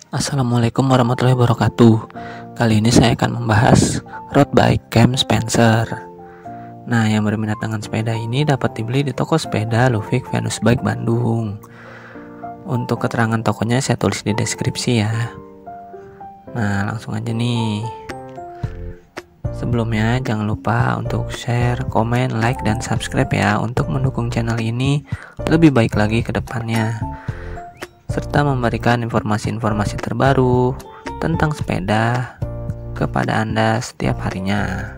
Assalamualaikum warahmatullahi wabarakatuh. Kali ini saya akan membahas road bike Camp Spencer. Nah, yang berminat dengan sepeda ini dapat dibeli di toko sepeda Lufik Venus Bike Bandung. Untuk keterangan tokonya saya tulis di deskripsi ya. Nah, langsung aja nih. Sebelumnya jangan lupa untuk share, komen, like, dan subscribe ya untuk mendukung channel ini lebih baik lagi ke depannya, serta memberikan informasi-informasi terbaru tentang sepeda kepada Anda setiap harinya.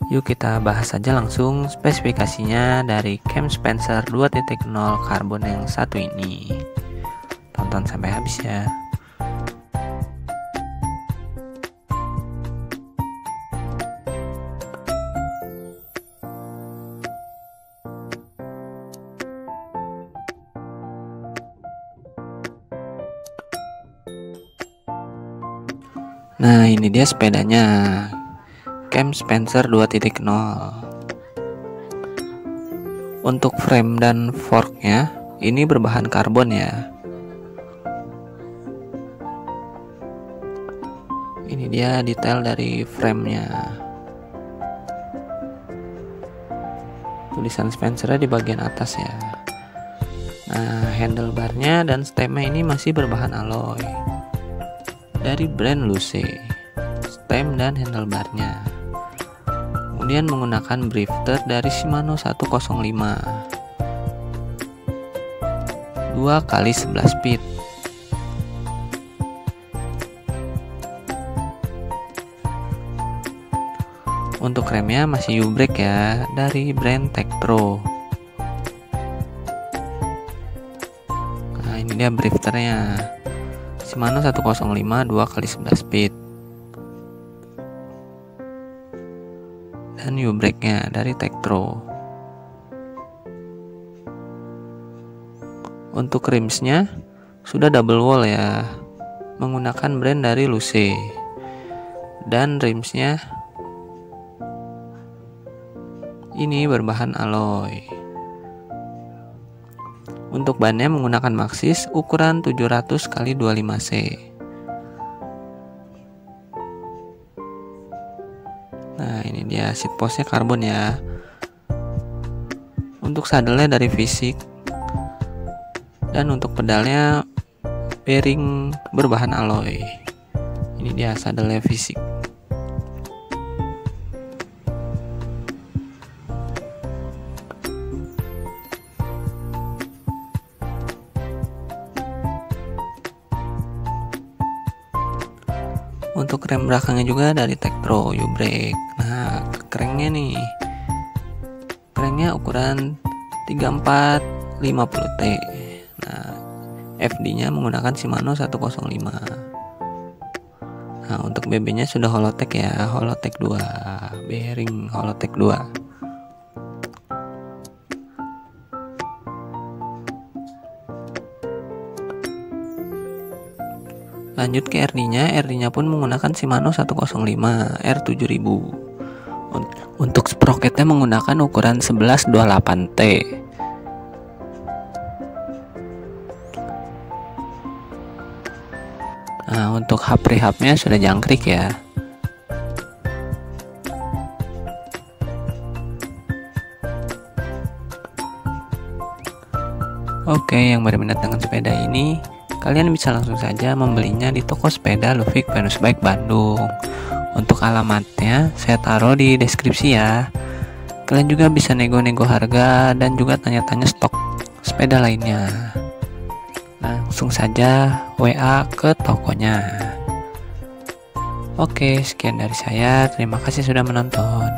Yuk kita bahas saja langsung spesifikasinya dari Camp Spencer 2.0 Carbon yang satu ini. Tonton sampai habis ya. Nah, ini dia sepedanya, Camp Spencer 2.0. Untuk frame dan forknya ini berbahan karbon ya. Ini dia detail dari framenya. Tulisan Spencer di bagian atas ya. Nah, handlebarnya dan stemnya ini masih berbahan alloy dari brand Luce, stem dan handlebarnya. Kemudian menggunakan drifter dari Shimano 105 2x11 speed. Untuk remnya masih U-brake ya, dari brand Tektro. Nah, ini dia drifternya, Shimano 105 2x11 speed. Dan U-brake-nya dari Tektro. Untuk rimsnya sudah double wall ya, menggunakan brand dari Luce. Dan rimsnya ini berbahan alloy. Untuk bannya menggunakan Maxxis ukuran 700x25 C. Nah, ini dia seat postnya karbon ya. Untuk sadelnya dari Fisik. Dan untuk pedalnya bearing berbahan alloy. Ini dia sadelnya Fisik. Untuk rem belakangnya juga dari Tektro U-brake. Nah, cranknya nih, cranknya ukuran 3450T. Nah, FD-nya menggunakan Shimano 105. Nah, untuk BB-nya sudah Holotech ya, Holotech 2, bearing Holotech 2. Lanjut ke RD-nya, RD-nya pun menggunakan Shimano 105 R7000. Untuk sprocketnya menggunakan ukuran 1128T. Nah, untuk hub rehab-nya sudah jangkrik ya. Oke, yang berminat dengan sepeda ini, kalian bisa langsung saja membelinya di toko sepeda Lufik Venus Bike Bandung. Untuk alamatnya saya taruh di deskripsi ya. Kalian juga bisa nego-nego harga dan juga tanya-tanya stok sepeda lainnya. Langsung saja WA ke tokonya. Oke, sekian dari saya. Terima kasih sudah menonton.